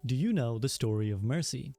Do you know the story of Mercy?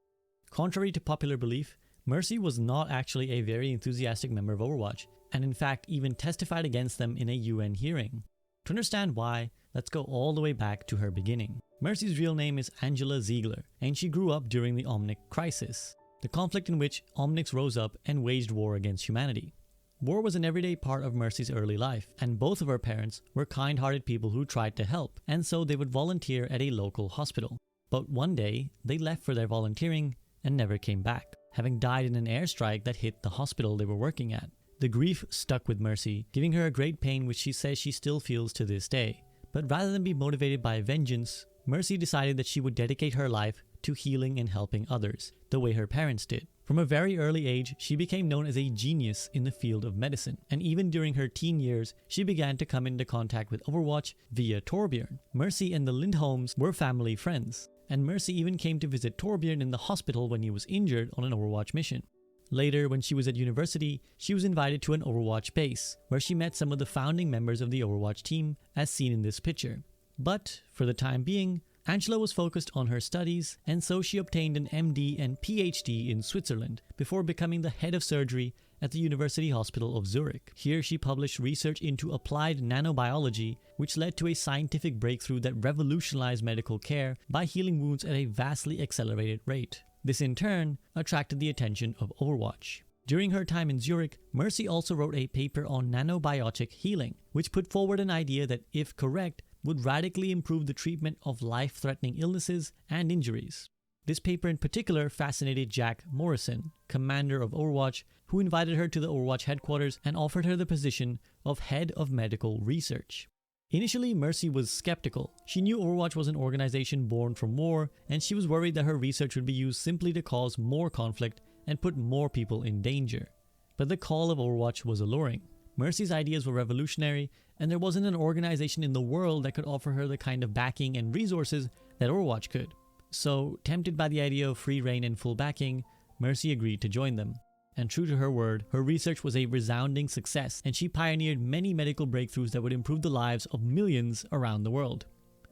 Contrary to popular belief, Mercy was not actually a very enthusiastic member of Overwatch, and in fact even testified against them in a UN hearing. To understand why, let's go all the way back to her beginning. Mercy's real name is Angela Ziegler, and she grew up during the Omnic Crisis, the conflict in which Omnics rose up and waged war against humanity. War was an everyday part of Mercy's early life, and both of her parents were kind-hearted people who tried to help, and so they would volunteer at a local hospital. But one day, they left for their volunteering and never came back, having died in an airstrike that hit the hospital they were working at. The grief stuck with Mercy, giving her a great pain which she says she still feels to this day. But rather than be motivated by vengeance, Mercy decided that she would dedicate her life to healing and helping others, the way her parents did. From a very early age, she became known as a genius in the field of medicine, and even during her teen years, she began to come into contact with Overwatch via Torbjorn. Mercy and the Lindholms were family friends, and Mercy even came to visit Torbjorn in the hospital when he was injured on an Overwatch mission. Later, when she was at university, she was invited to an Overwatch base, where she met some of the founding members of the Overwatch team, as seen in this picture. But, for the time being, Angela was focused on her studies, and so she obtained an MD and PhD in Switzerland before becoming the head of surgery at the University Hospital of Zurich. Here she published research into applied nanobiology, which led to a scientific breakthrough that revolutionized medical care by healing wounds at a vastly accelerated rate. This in turn attracted the attention of Overwatch. During her time in Zurich, Mercy also wrote a paper on nanobiotic healing, which put forward an idea that, if correct, would radically improve the treatment of life-threatening illnesses and injuries. This paper in particular fascinated Jack Morrison, commander of Overwatch, who invited her to the Overwatch headquarters and offered her the position of head of medical research. Initially, Mercy was skeptical. She knew Overwatch was an organization born from war, and she was worried that her research would be used simply to cause more conflict and put more people in danger. But the call of Overwatch was alluring. Mercy's ideas were revolutionary, and there wasn't an organization in the world that could offer her the kind of backing and resources that Overwatch could. So, tempted by the idea of free reign and full backing, Mercy agreed to join them. And true to her word, her research was a resounding success, and she pioneered many medical breakthroughs that would improve the lives of millions around the world.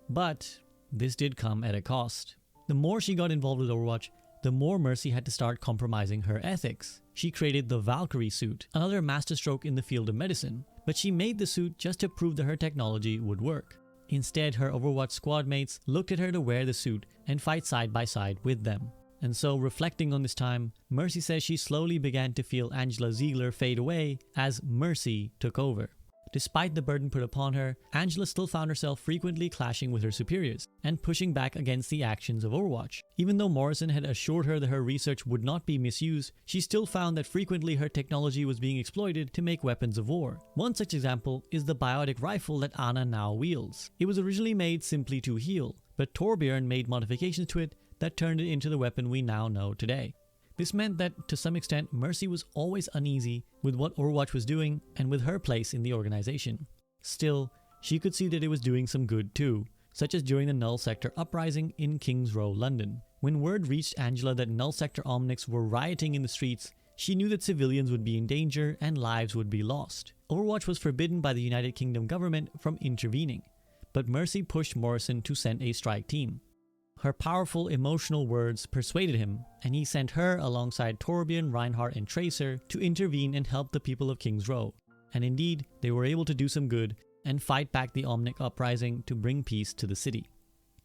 But this did come at a cost. The more she got involved with Overwatch, the more Mercy had to start compromising her ethics. She created the Valkyrie suit, another masterstroke in the field of medicine, but she made the suit just to prove that her technology would work. Instead, her Overwatch squad mates looked at her to wear the suit and fight side by side with them. And so, reflecting on this time, Mercy says she slowly began to feel Angela Ziegler fade away as Mercy took over. Despite the burden put upon her, Angela still found herself frequently clashing with her superiors and pushing back against the actions of Overwatch. Even though Morrison had assured her that her research would not be misused, she still found that frequently her technology was being exploited to make weapons of war. One such example is the biotic rifle that Anna now wields. It was originally made simply to heal, but Torbjorn made modifications to it that turned it into the weapon we now know today. This meant that, to some extent, Mercy was always uneasy with what Overwatch was doing and with her place in the organization. Still, she could see that it was doing some good too, such as during the Null Sector uprising in King's Row, London. When word reached Angela that Null Sector Omnics were rioting in the streets, she knew that civilians would be in danger and lives would be lost. Overwatch was forbidden by the United Kingdom government from intervening, but Mercy pushed Morrison to send a strike team. Her powerful emotional words persuaded him, and he sent her alongside Torbjorn, Reinhardt, and Tracer to intervene and help the people of King's Row. And indeed, they were able to do some good and fight back the Omnic uprising to bring peace to the city.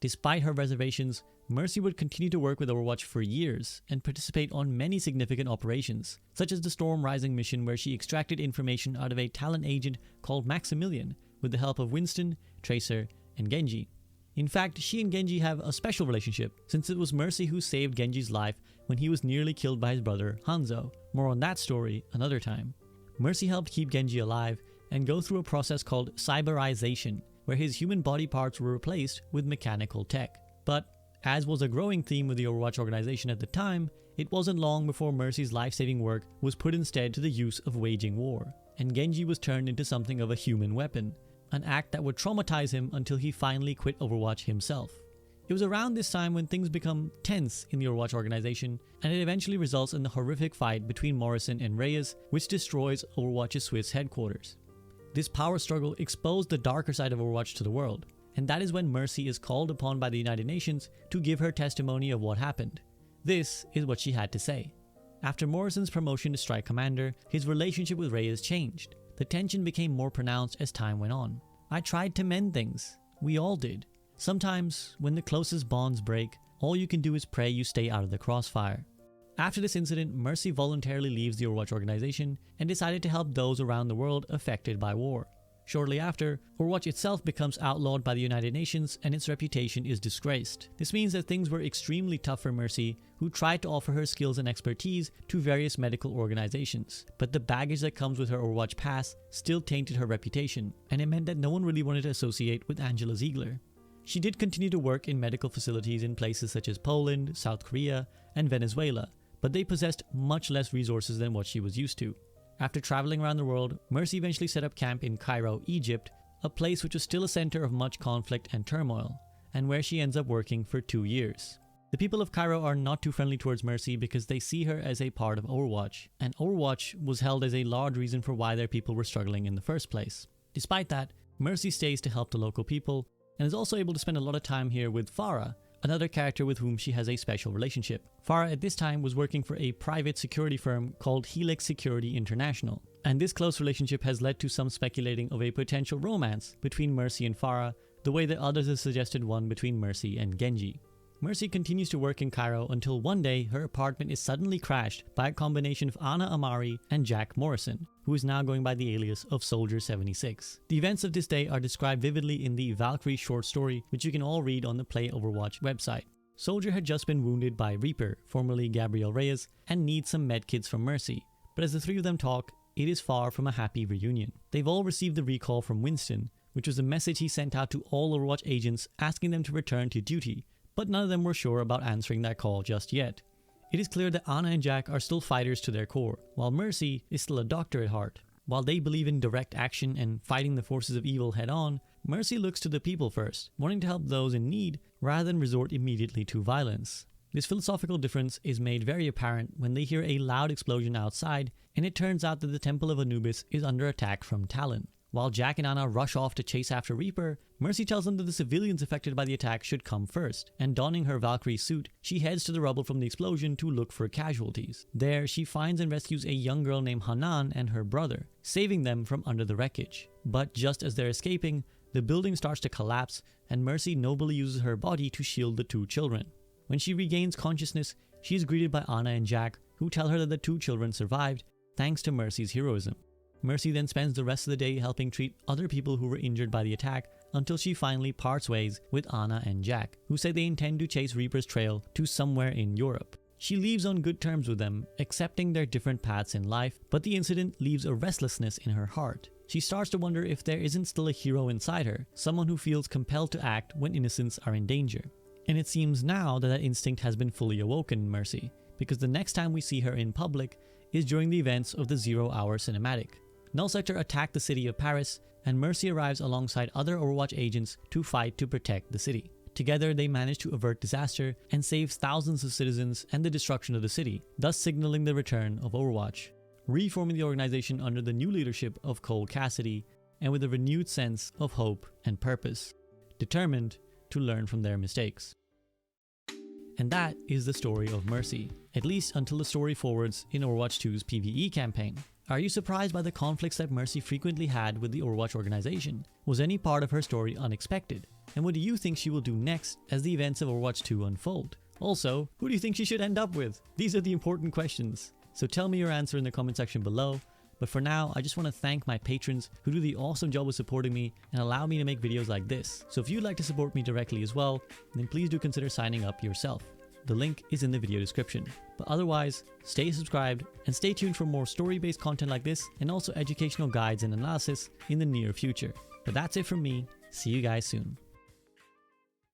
Despite her reservations, Mercy would continue to work with Overwatch for years and participate on many significant operations, such as the Storm Rising mission where she extracted information out of a talent agent called Maximilian with the help of Winston, Tracer, and Genji. In fact, she and Genji have a special relationship, since it was Mercy who saved Genji's life when he was nearly killed by his brother, Hanzo. More on that story another time. Mercy helped keep Genji alive and go through a process called cyberization, where his human body parts were replaced with mechanical tech. But, as was a growing theme with the Overwatch organization at the time, it wasn't long before Mercy's life-saving work was put instead to the use of waging war, and Genji was turned into something of a human weapon. An act that would traumatize him until he finally quit Overwatch himself. It was around this time when things become tense in the Overwatch organization, and it eventually results in the horrific fight between Morrison and Reyes, which destroys Overwatch's Swiss headquarters. This power struggle exposed the darker side of Overwatch to the world, and that is when Mercy is called upon by the United Nations to give her testimony of what happened. This is what she had to say. After Morrison's promotion to Strike Commander, his relationship with Reyes changed. The tension became more pronounced as time went on. I tried to mend things. We all did. Sometimes, when the closest bonds break, all you can do is pray you stay out of the crossfire. After this incident, Mercy voluntarily leaves the Overwatch organization and decided to help those around the world affected by war. Shortly after, Overwatch itself becomes outlawed by the United Nations and its reputation is disgraced. This means that things were extremely tough for Mercy, who tried to offer her skills and expertise to various medical organizations. But the baggage that comes with her Overwatch pass still tainted her reputation, and it meant that no one really wanted to associate with Angela Ziegler. She did continue to work in medical facilities in places such as Poland, South Korea, and Venezuela, but they possessed much less resources than what she was used to. After traveling around the world, Mercy eventually set up camp in Cairo, Egypt, a place which was still a center of much conflict and turmoil, and where she ends up working for 2 years. The people of Cairo are not too friendly towards Mercy because they see her as a part of Overwatch, and Overwatch was held as a large reason for why their people were struggling in the first place. Despite that, Mercy stays to help the local people, and is also able to spend a lot of time here with Farah, another character with whom she has a special relationship. Farah at this time was working for a private security firm called Helix Security International, and this close relationship has led to some speculating of a potential romance between Mercy and Farah, the way that others have suggested one between Mercy and Genji. Mercy continues to work in Cairo until one day her apartment is suddenly crashed by a combination of Ana Amari and Jack Morrison, who is now going by the alias of Soldier 76. The events of this day are described vividly in the Valkyrie short story, which you can all read on the Play Overwatch website. Soldier had just been wounded by Reaper, formerly Gabriel Reyes, and needs some medkits from Mercy, but as the three of them talk, it is far from a happy reunion. They've all received the recall from Winston, which was a message he sent out to all Overwatch agents asking them to return to duty, but none of them were sure about answering that call just yet. It is clear that Ana and Jack are still fighters to their core, while Mercy is still a doctor at heart. While they believe in direct action and fighting the forces of evil head on, Mercy looks to the people first, wanting to help those in need rather than resort immediately to violence. This philosophical difference is made very apparent when they hear a loud explosion outside, and it turns out that the Temple of Anubis is under attack from Talon. While Jack and Ana rush off to chase after Reaper, Mercy tells them that the civilians affected by the attack should come first, and donning her Valkyrie suit, she heads to the rubble from the explosion to look for casualties. There, she finds and rescues a young girl named Hanan and her brother, saving them from under the wreckage. But just as they're escaping, the building starts to collapse, and Mercy nobly uses her body to shield the two children. When she regains consciousness, she is greeted by Ana and Jack, who tell her that the two children survived, thanks to Mercy's heroism. Mercy then spends the rest of the day helping treat other people who were injured by the attack until she finally parts ways with Ana and Jack, who say they intend to chase Reaper's trail to somewhere in Europe. She leaves on good terms with them, accepting their different paths in life, but the incident leaves a restlessness in her heart. She starts to wonder if there isn't still a hero inside her, someone who feels compelled to act when innocents are in danger. And it seems now that that instinct has been fully awoken in Mercy, because the next time we see her in public is during the events of the 0 Hour cinematic. Null Sector attack the city of Paris, and Mercy arrives alongside other Overwatch agents to fight to protect the city. Together, they manage to avert disaster and save thousands of citizens and the destruction of the city, thus signaling the return of Overwatch, reforming the organization under the new leadership of Cole Cassidy, and with a renewed sense of hope and purpose, determined to learn from their mistakes. And that is the story of Mercy, at least until the story forwards in Overwatch 2's PvE campaign. Are you surprised by the conflicts that Mercy frequently had with the Overwatch organization? Was any part of her story unexpected? And what do you think she will do next as the events of Overwatch 2 unfold? Also, who do you think she should end up with? These are the important questions. So tell me your answer in the comment section below. But for now, I just want to thank my patrons who do the awesome job of supporting me and allow me to make videos like this. So if you'd like to support me directly as well, then please do consider signing up yourself. The link is in the video description. But otherwise, stay subscribed and stay tuned for more story-based content like this and also educational guides and analysis in the near future. But that's it from me. See you guys soon.